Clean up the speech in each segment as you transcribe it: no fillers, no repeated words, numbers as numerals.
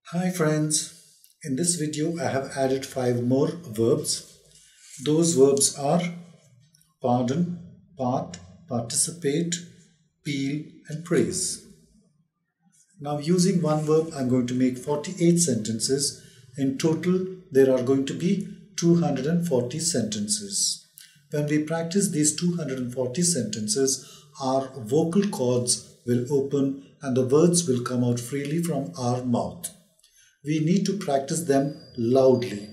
Hi friends, in this video I have added 5 more verbs. Those verbs are pardon, part, participate, peel and praise. Now using one verb I am going to make 48 sentences. In total there are going to be 240 sentences. When we practice these 240 sentences, our vocal cords will open and the words will come out freely from our mouth. We need to practice them loudly.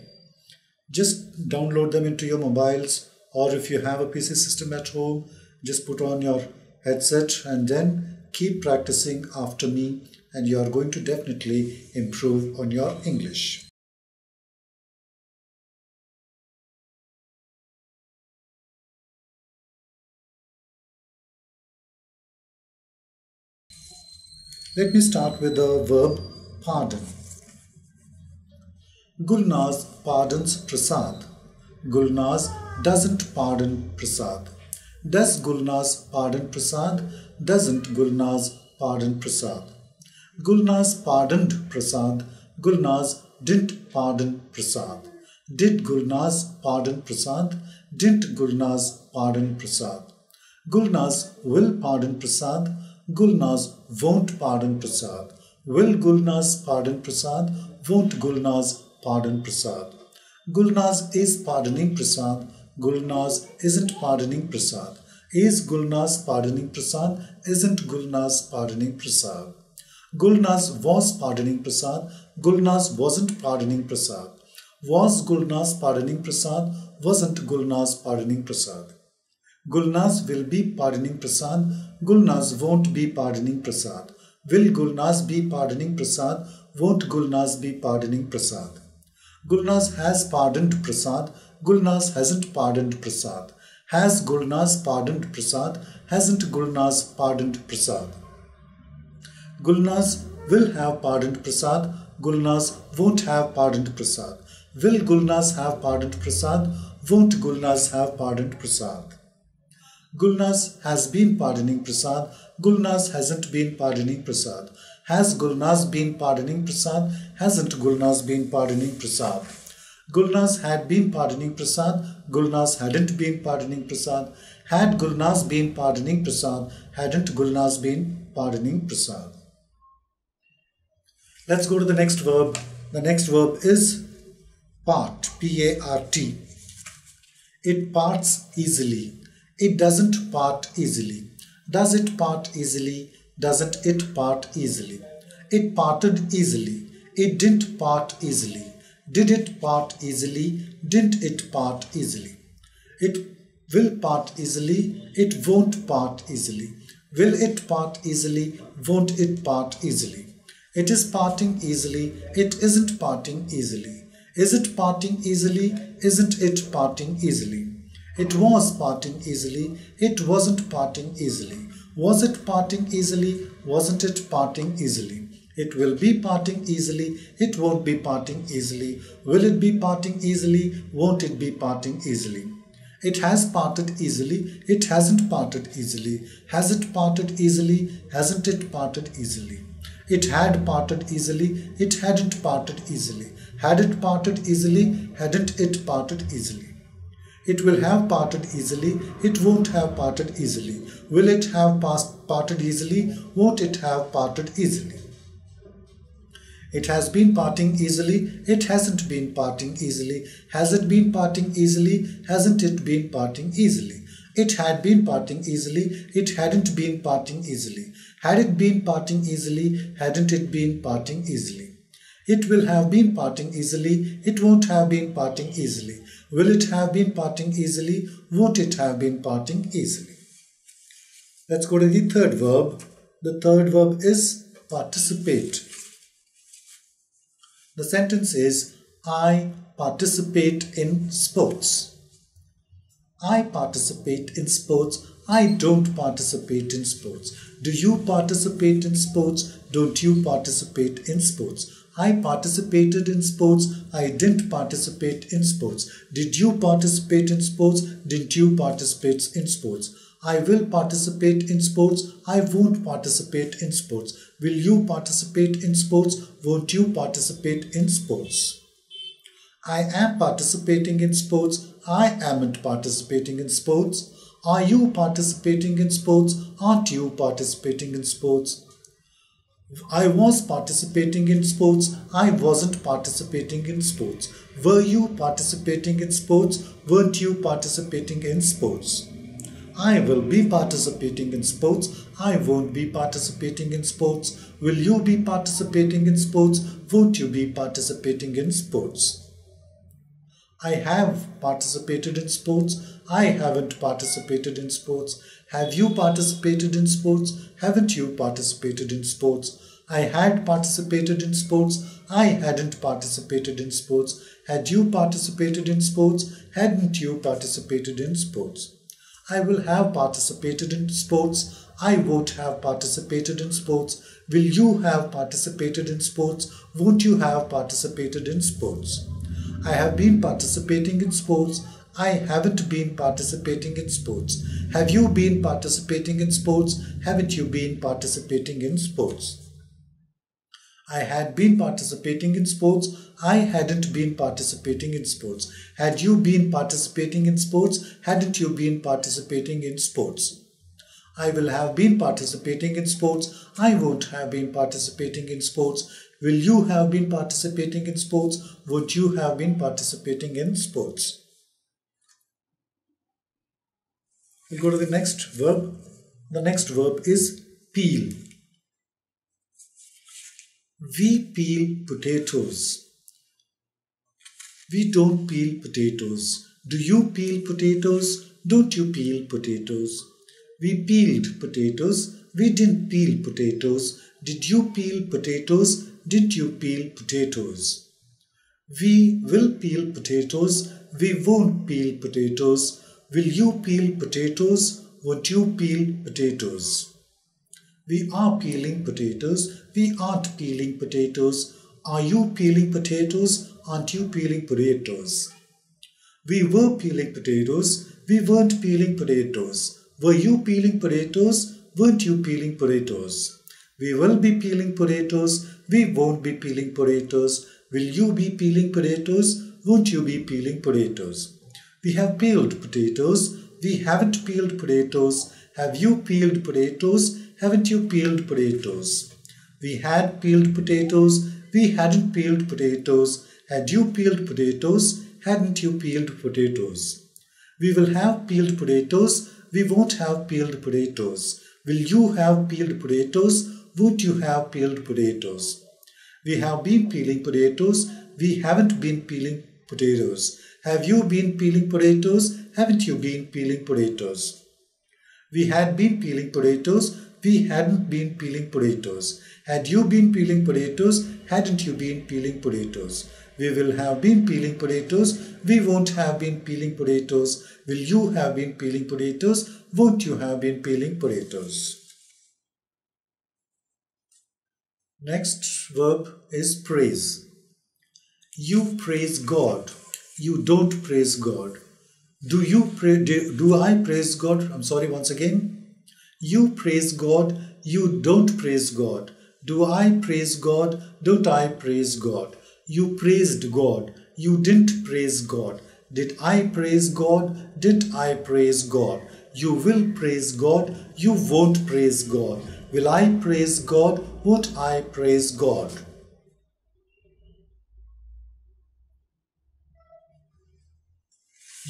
Just download them into your mobiles, or if you have a PC system at home, just put on your headset and then keep practicing after me, and you are going to definitely improve on your English. Let me start with the verb pardon. Gulnaz pardons Prasad. Gulnaz doesn't pardon Prasad. Does Gulnaz pardon Prasad? Doesn't Gulnaz pardon Prasad? Gulnaz pardoned Prasad. Gulnaz didn't pardon Prasad. Did Gulnaz pardon Prasad? Didn't Gulnaz pardon Prasad? Gulnaz will pardon Prasad. Gulnaz won't pardon Prasad. Will Gulnaz pardon Prasad? Won't Gulnaz pardon Prasad? Gulnaz is pardoning Prasad. Gulnaz isn't pardoning Prasad. Is Gulnaz pardoning Prasad? Isn't Gulnaz pardoning Prasad? Gulnaz was pardoning Prasad. Gulnaz wasn't pardoning Prasad. Was Gulnaz pardoning Prasad? Wasn't Gulnaz pardoning Prasad? Gulnaz will be pardoning Prasad. Gulnaz won't be pardoning Prasad. Will Gulnaz be pardoning Prasad? Won't Gulnaz be pardoning Prasad? Gulnaz has pardoned Prasad. Gulnaz hasn't pardoned Prasad. Has Gulnaz pardoned Prasad? Hasn't Gulnaz pardoned Prasad? Gulnaz will have pardoned Prasad. Gulnaz won't have pardoned Prasad. Will Gulnaz have pardoned Prasad? Won't Gulnaz have pardoned Prasad? Gulnaz has been pardoning Prasad. Gulnaz hasn't been pardoning Prasad. Has Gulnaz been pardoning Prasad? Hasn't Gulnaz been pardoning Prasad? Gulnaz had been pardoning Prasad. Gulnaz hadn't been pardoning Prasad. Had Gulnaz been pardoning Prasad? Hadn't Gulnaz been pardoning Prasad? Let's go to the next verb. The next verb is part, P-A-R-T. It parts easily. It doesn't part easily. Does it part easily? Doesn't it part easily? It parted easily. It didn't part easily. Did it part easily? Didn't it part easily? It will part easily. It won't part easily. Will it part easily? Won't it part easily? It is parting easily. It isn't parting easily. Is it parting easily? Isn't it parting easily? It was parting easily. It wasn't parting easily. Was it parting easily? Wasn't it parting easily? It will be parting easily. It won't be parting easily. Will it be parting easily? Won't it be parting easily? It has parted easily. It hasn't parted easily. Has it parted easily? Hasn't it parted easily? It had parted easily. It hadn't parted easily. Had it parted easily? Hadn't it parted easily? It will have parted easily. It won't have parted easily. Will it have parted easily? Won't it have parted easily? It has been parting easily. It hasn't been parting easily. Has it been parting easily? Hasn't it been parting easily? It had been parting easily. It hadn't been parting easily. Had it been parting easily? Hadn't it been parting easily? It will have been parting easily. It won't have been parting easily. Will it have been parting easily? Won't it have been parting easily? Let's go to the third verb. The third verb is participate. The sentence is, I participate in sports. I participate in sports. I don't participate in sports. Do you participate in sports? Don't you participate in sports? I participated in sports. I didn't participate in sports. Did you participate in sports? Didn't you participate in sports? I will participate in sports. I won't participate in sports. Will you participate in sports? Won't you participate in sports? I am participating in sports. I amn't participating in sports. Are you participating in sports? Aren't you participating in sports? I was participating in sports. I wasn't participating in sports. Were you participating in sports? Weren't you participating in sports? I will be participating in sports. I won't be participating in sports. Will you be participating in sports? Won't you be participating in sports? I have participated in sports. I haven't participated in sports. Have you participated in sports? Haven't you participated in sports? I had participated in sports. I hadn't participated in sports. Had you participated in sports? Hadn't you participated in sports? I will have participated in sports. I won't have participated in sports. Will you have participated in sports? Won't you have participated in sports? I have been participating in sports. I haven't been participating in sports. Have you been participating in sports? Haven't you been participating in sports? I had been participating in sports. I hadn't been participating in sports. Had you been participating in sports? Hadn't you been participating in sports? I will have been participating in sports. I won't have been participating in sports. Will you have been participating in sports? Would you have been participating in sports? We'll go to the next verb. The next verb is peel. We peel potatoes. We don't peel potatoes. Do you peel potatoes? Don't you peel potatoes? We peeled potatoes. We didn't peel potatoes. Did you peel potatoes? Did you peel potatoes? We will peel potatoes. We won't peel potatoes. Will you peel potatoes? Won't you peel potatoes? We are peeling potatoes. We aren't peeling potatoes. Are you peeling potatoes? Aren't you peeling potatoes? We were peeling potatoes. We weren't peeling potatoes. Were you peeling potatoes? Weren't you peeling potatoes? We will be peeling potatoes. We won't be peeling potatoes. Will you be peeling potatoes? Won't you be peeling potatoes? We have peeled potatoes. We haven't peeled potatoes. Have you peeled potatoes? Haven't you peeled potatoes? We had peeled potatoes. We hadn't peeled potatoes. Had you peeled potatoes? Hadn't you peeled potatoes? We will have peeled potatoes. We won't have peeled potatoes. Will you have peeled potatoes? Won't you have peeled potatoes? We have been peeling potatoes. We haven't been peeling potatoes. Have you been peeling potatoes? Haven't you been peeling potatoes? We had been peeling potatoes. We hadn't been peeling potatoes. Had you been peeling potatoes? Hadn't you been peeling potatoes? We will have been peeling potatoes. We won't have been peeling potatoes. Will you have been peeling potatoes? Won't you have been peeling potatoes? Next verb is praise. You praise God. You don't praise God. Do I praise God? I'm sorry, once again. You praise God. You don't praise God. Do I praise God? Don't I praise God? You praised God. You didn't praise God. Did I praise God? Did I praise God? You will praise God. You won't praise God. Will I praise God? Won't I praise God?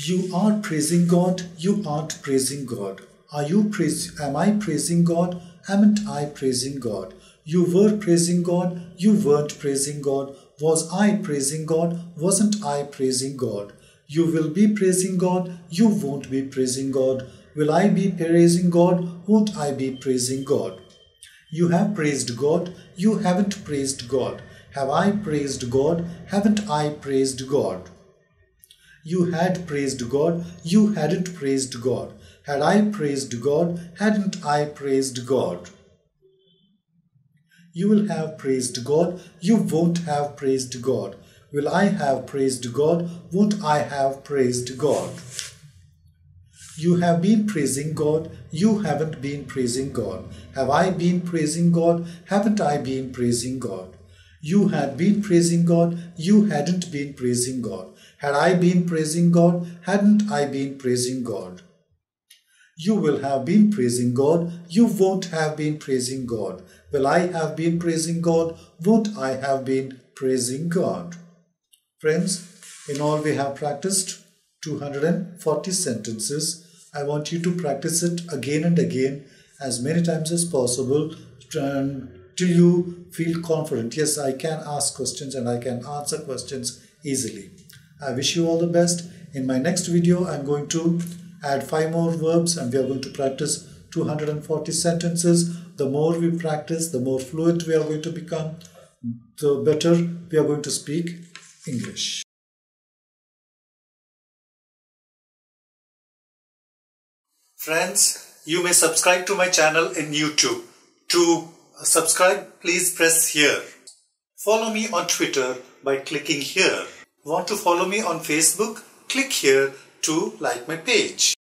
You are praising God. You aren't praising God. Am I praising God? Amn't I praising God? You were praising God. You weren't praising God. Was I praising God? Wasn't I praising God? You will be praising God. You won't be praising God. Will I be praising God? Won't I be praising God? You have praised God. You haven't praised God. Have I praised God? Haven't I praised God? You had praised God. You hadn't praised God. Had I praised God? Hadn't I praised God? You will have praised God. You won't have praised God. Will I have praised God? Won't I have praised God? You have been praising God. You haven't been praising God. Have I been praising God? Haven't I been praising God? You had been praising God. You hadn't been praising God. Had I been praising God? Hadn't I been praising God? You will have been praising God. You won't have been praising God. Will I have been praising God? Won't I have been praising God? Friends, in all we have practiced 240 sentences. I want you to practice it again and again as many times as possible till you feel confident. Yes, I can ask questions and I can answer questions easily. I wish you all the best. In my next video, I'm going to add 5 more verbs and we are going to practice 240 sentences. The more we practice, the more fluent we are going to become, the better we are going to speak English. Friends, you may subscribe to my channel in YouTube. To subscribe, please press here. Follow me on Twitter by clicking here. Want to follow me on Facebook? Click here to like my page.